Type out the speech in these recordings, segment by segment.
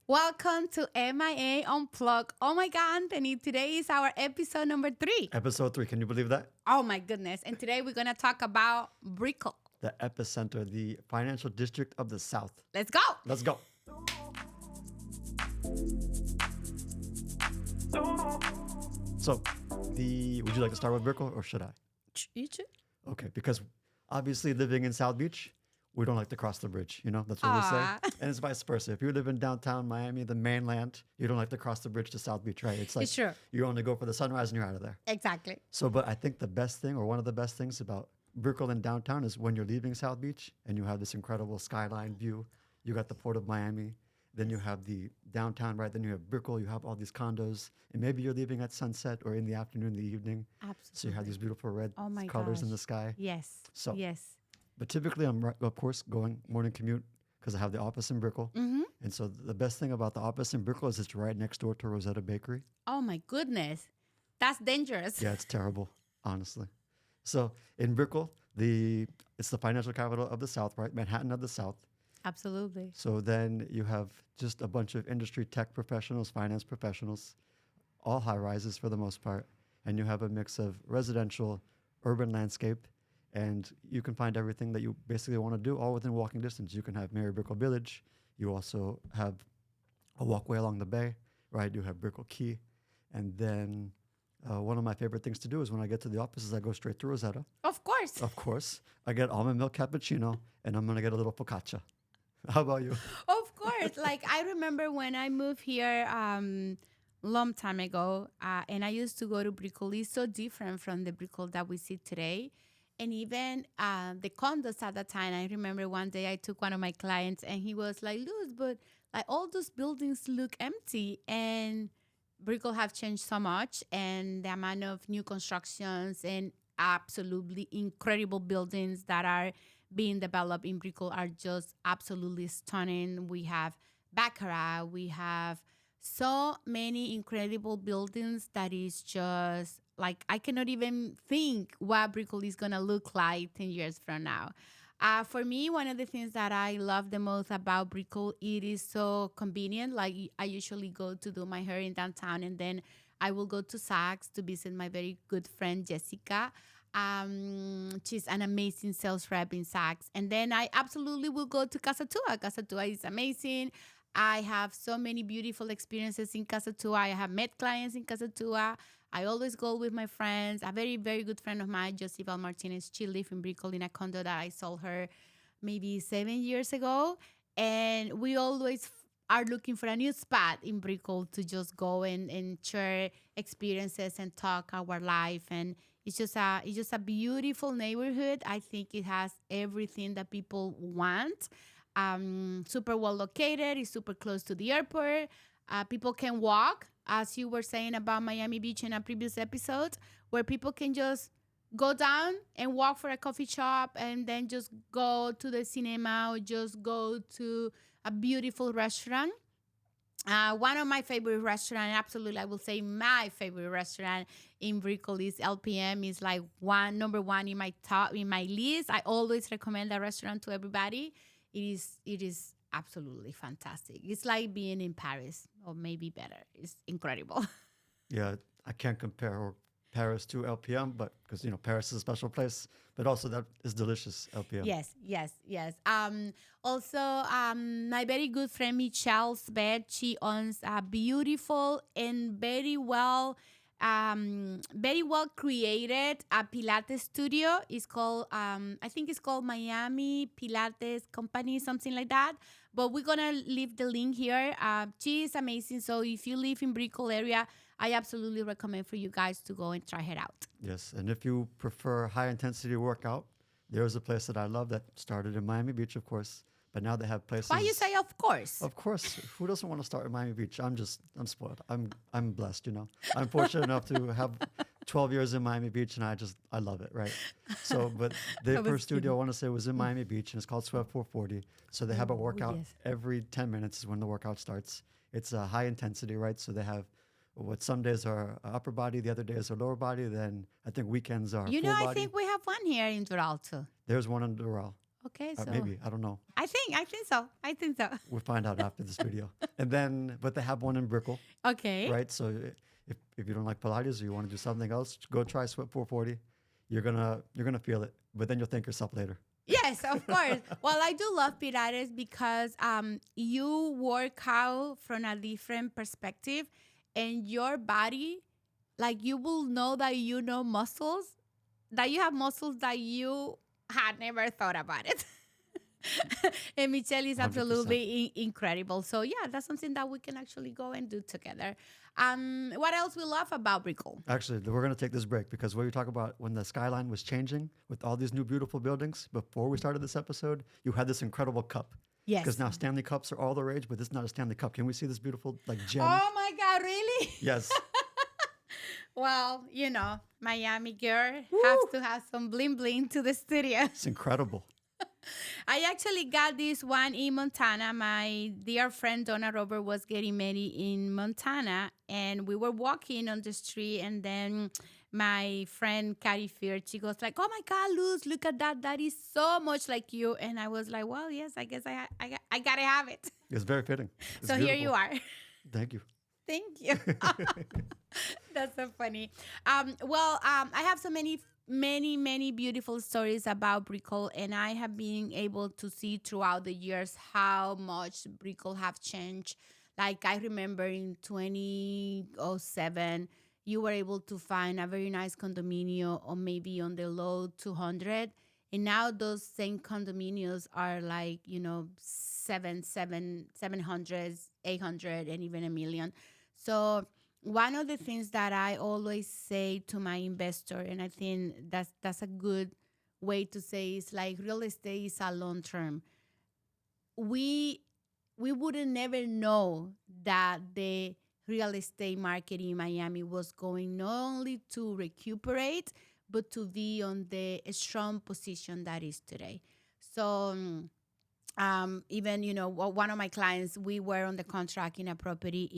Welcome to MIA Unplugged. Oh my God, Anthony, today is our episode number 3. Episode 3, can you believe that? Oh my goodness. And today we're going to talk about Brickell. The epicenter, the financial district of the South. Let's go. Let's go. So, would you like to start with Brickell or should I? You too. Okay, because obviously living in South Beach, we don't like to cross the bridge, that's what we say. And it's vice versa. If you live in downtown Miami, the mainland, you don't like to cross the bridge to South Beach, right? It's like Sure. you only go for the sunrise and you're out of there. Exactly. So, but I think the best thing, or one of the best things about Brickell in downtown is when you're leaving South Beach and you have this incredible skyline view. You got the Port of Miami, then you have the downtown, right? Then you have Brickell, you have all these condos, and maybe you're leaving at sunset or in the afternoon, in the evening. Absolutely. So you have these beautiful red Oh my colors in gosh. the sky. Yes. So- yes. But typically, I'm, of course, going morning commute because I have the office in Brickell. Mm-hmm. And so the best thing about the office in Brickell is it's right next door to Rosetta Bakery. Oh my goodness. That's dangerous. Yeah, it's terrible, honestly. So in Brickell, it's the financial capital of the South, right? Manhattan of the South. Absolutely. So then you have just a bunch of industry tech professionals, finance professionals, all high rises for the most part. And you have a mix of residential, urban landscape, and you can find everything that you basically want to do all within walking distance. You can have Mary Brickell Village. You also have a walkway along the bay, right? You have Brickell Key. And then one of my favorite things to do is when I get to the office is I go straight to Rosetta. Of course. Of course. I get almond milk cappuccino, and I'm going to get a little focaccia. How about you? Of course. Like I remember when I moved here long time ago, and I used to go to Brickell. It's so different from the Brickell that we see today. And even the condos at that time, I remember one day I took one of my clients and he was like, Luz, but like all those buildings look empty. And Brickell have changed so much, and the amount of new constructions and absolutely incredible buildings that are being developed in Brickell are just absolutely stunning. We have Baccarat, we have so many incredible buildings that is just like I cannot even think what Brickell is gonna look like 10 years from now. For me, one of the things that I love the most about Brickell, it is so convenient. Like I usually go to do my hair in downtown, and then I will go to Saks to visit my very good friend Jessica. She's an amazing sales rep in Saks. And then I absolutely will go to Casa. Casa is amazing. I have so many beautiful experiences in Casa. I have met clients in Casa. I always go with my friends. A very, very good friend of mine, Josibel Martinez, she lives in Brickell in a condo that I sold her maybe 7 years ago. And we always are looking for a new spot in Brickell to just go and share experiences and talk our life. And it's just a beautiful neighborhood. I think it has everything that people want. Super well located. It's super close to the airport. People can walk, as you were saying about Miami Beach in a previous episode, where people can just go down and walk for a coffee shop and then just go to the cinema or just go to a beautiful restaurant. One of my favorite restaurants, absolutely, I will say my favorite restaurant in Brickell is LPM. Is like number one in my list. I always recommend that restaurant to everybody. It is absolutely fantastic. It's like being in Paris, or maybe better. It's incredible. Yeah, I can't compare Paris to LPM, but because Paris is a special place, but also that is delicious. LPM. Yes. Also, my very good friend Michelle's bed. She owns a beautiful and very well created Pilates studio. It's called I think it's called Miami Pilates Company, something like that. But we're gonna leave the link here. She is amazing. So if you live in Brickell area, I absolutely recommend for you guys to go and try her out. Yes, and if you prefer high intensity workout, there's a place that I love that started in Miami Beach, of course. But now they have places. Why you say of course? Of course. Who doesn't want to start in Miami Beach? I'm spoiled. I'm blessed, I'm fortunate enough to have 12 years in Miami Beach, and I love it, right? So, but their first studio, I want to say, was in Miami Beach, and it's called Sweat 440. So they have a workout every 10 minutes is when the workout starts. It's a high intensity, right? So they have what some days are upper body, the other days are lower body. Then I think weekends are full body. I think we have one here in Doral too. There's one in Doral. Okay, so Maybe, I don't know. I think so. I think so. We'll find out after this video. And then, but they have one in Brickell, Okay. right? So if you don't like Pilates or you want to do something else, go try Sweat 440. You're gonna feel it, but then you'll thank yourself later. Yes, of course. Well, I do love Pilates because you work out from a different perspective, and your body, like you will know that you know muscles, that you have muscles that you had never thought about it. And Michelle is 100%. absolutely incredible. So yeah, that's something that we can actually go and do together. What else we love about Brickell? Actually, we're going to take this break because what you talk about when the skyline was changing with all these new beautiful buildings, before we started this episode, you had this incredible cup. Yes. Because now Stanley Cups are all the rage, but this is not a Stanley Cup. Can we see this beautiful gem? Oh my God, really? Yes. Well, Miami girl has to have some bling bling to the studio. It's incredible. I actually got this one in Montana. My dear friend Donna Robert was getting married in Montana, and we were walking on the street, and then my friend Carrie Fear, she goes like, "Oh my God, Luz, look at that! That is so much like you." And I was like, "Well, yes, I guess I gotta have it." It's very fitting. It's so beautiful. Here you are. Thank you. Thank you. That's so funny. I have so many beautiful stories about Brickell, and I have been able to see throughout the years how much Brickell have changed. Like I remember in 2007, you were able to find a very nice condominium or maybe on the low 200. And now those same condominiums are like, 700, 800, and even 1 million. So one of the things that I always say to my investor, and I think that's a good way to say, is like real estate is a long term. We wouldn't never know that the real estate market in Miami was going not only to recuperate, but to be on the strong position that is today. So even, one of my clients, we were on the contract in a property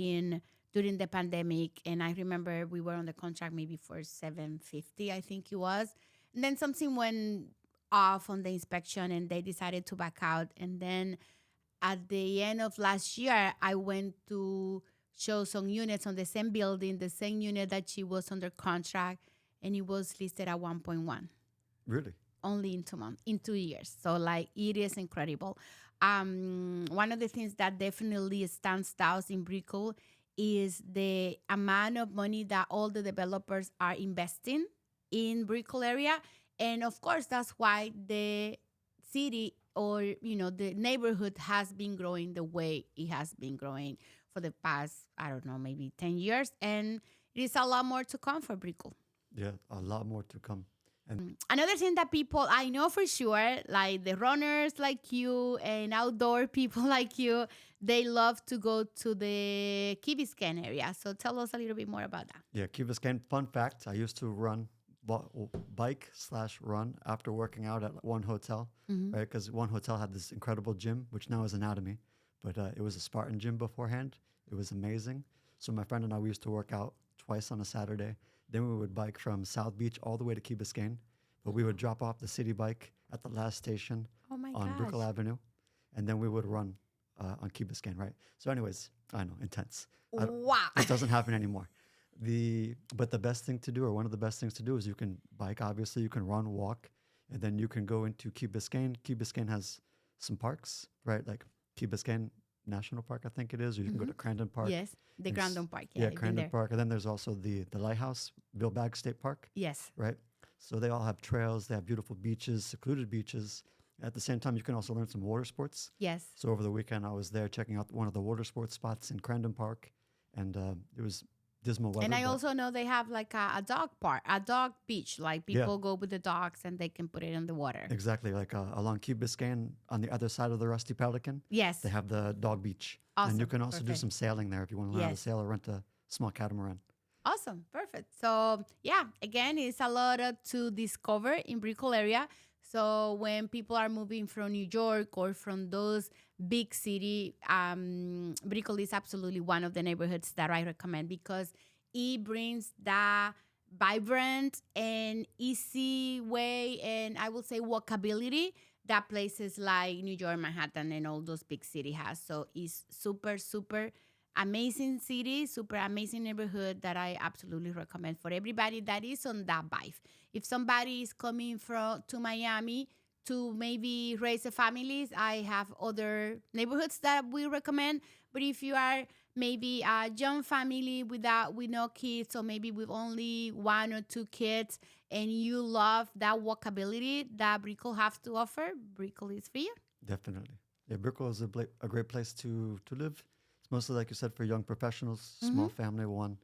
during the pandemic. And I remember we were on the contract maybe for 750, I think it was. And then something went off on the inspection and they decided to back out. And then at the end of last year, I went to show some units on the same building, the same unit that she was under contract, and it was listed at 1.1. Really? Only in 2 years. So it is incredible. One of the things that definitely stands out in Brickell is the amount of money that all the developers are investing in Brickell area. And of course, that's why the city or, the neighborhood has been growing the way it has been growing for the past, I don't know, maybe 10 years. And it is a lot more to come for Brickell. Yeah, a lot more to come. And another thing that people I know for sure, like the runners like you and outdoor people like you, they love to go to the Key Biscayne area. So tell us a little bit more about that. Yeah, Key Biscayne. Fun fact, I used to bike/run after working out at one hotel, right? Because one hotel had this incredible gym, which now is Anatomy, but it was a Spartan gym beforehand. It was amazing. So my friend and I, we used to work out twice on a Saturday. Then we would bike from South Beach all the way to Key Biscayne. But we would drop off the city bike at the last station on Brickell Avenue. And then we would run on Key Biscayne, right? So anyways, I know, intense. Wow. It doesn't happen anymore. But the best thing to do, or one of the best things to do, is you can bike, obviously. You can run, walk, and then you can go into Key Biscayne. Key Biscayne has some parks, right? Like Key Biscayne National Park, I think it is, or you can go to Crandon Park. Yes, the Crandon Park. Yeah, Crandon Park. And then there's also the Lighthouse, Bill Baggs State Park. Yes. Right? So they all have trails. They have beautiful beaches, secluded beaches. At the same time, you can also learn some water sports. Yes. So over the weekend, I was there checking out one of the water sports spots in Crandon Park. And it was dismal weather. And I also know they have like a dog park, a dog beach. Like people go with the dogs and they can put it in the water. Exactly. Like along Key Biscayne on the other side of the Rusty Pelican. Yes. They have the dog beach. Awesome. And you can also do some sailing there if you want to learn how to sail or rent a small catamaran. Awesome. Perfect. So yeah, again, it's a lot to discover in Brickell area. So when people are moving from New York or from those big city, Brickell is absolutely one of the neighborhoods that I recommend because it brings that vibrant and easy way and I will say walkability that places like New York, Manhattan, and all those big city has. So it's super, super amazing city, super amazing neighborhood that I absolutely recommend for everybody that is on that vibe. If somebody is coming from to Miami to maybe raise a families, I have other neighborhoods that we recommend. But if you are maybe a young family with no kids, or maybe with only one or two kids, and you love that walkability that Brickell have to offer, Brickell is for you. Definitely. Yeah, Brickell is a great place to live. It's mostly, like you said, for young professionals, Mm-hmm. small family one.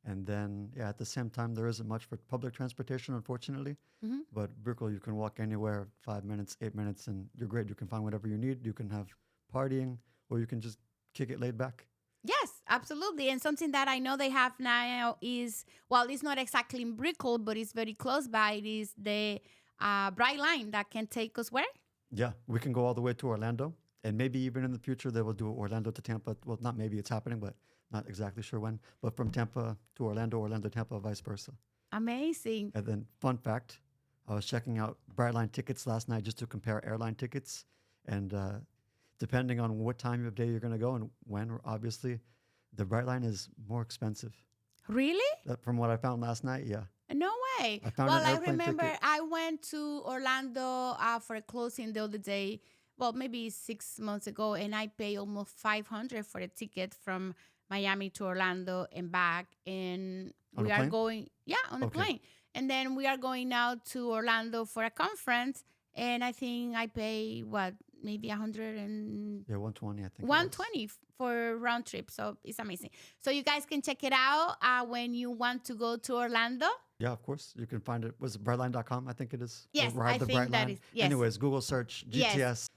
And then, yeah, at the same time, there isn't much for public transportation, unfortunately. Mm-hmm. But Brickell, you can walk anywhere, 5 minutes, 8 minutes, and you're great. You can find whatever you need. You can have partying, or you can just kick it laid back. Yes, absolutely. And something that I know they have now is, well, it's not exactly in Brickell, but it's very close by. It is the Bright Line that can take us where? Yeah, we can go all the way to Orlando. And maybe even in the future, they will do Orlando to Tampa. Well, not maybe, it's happening, but not exactly sure when. But from Tampa to Orlando, Orlando, Tampa, vice versa. Amazing. And then, fun fact, I was checking out Brightline tickets last night just to compare airline tickets. And depending on what time of day you're going to go and when, obviously, the Brightline is more expensive. Really? From what I found last night, yeah. No way. I found Well, an I airplane remember ticket. I went to Orlando for a closing the other day. Well, maybe 6 months ago, and I paid almost 500 for a ticket from Miami to Orlando and back. And On a we are plane? going, yeah, on a Okay. plane. And then we are going now to Orlando for a conference. And I think I pay what, maybe 100 and Yeah, 120, I think. it was. 120 for round trip. So it's amazing. So you guys can check it out when you want to go to Orlando. Yeah, of course. You can find it. Was it brightline.com? I think it is. Or Yes, Ride I the think that Brightline. is. Yes. Anyways, Google search Yes. GTS.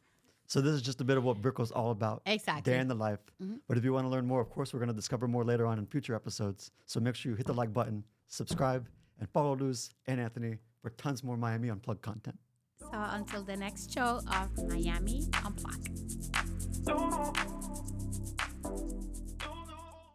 So this is just a bit of what Brickell's all about. Exactly. Day in the life. Mhm. But if you want to learn more, of course, we're going to discover more later on in future episodes. So make sure you hit the like button, subscribe, and follow Luz and Anthony for tons more Miami Unplugged content. So until the next show of Miami Unplugged.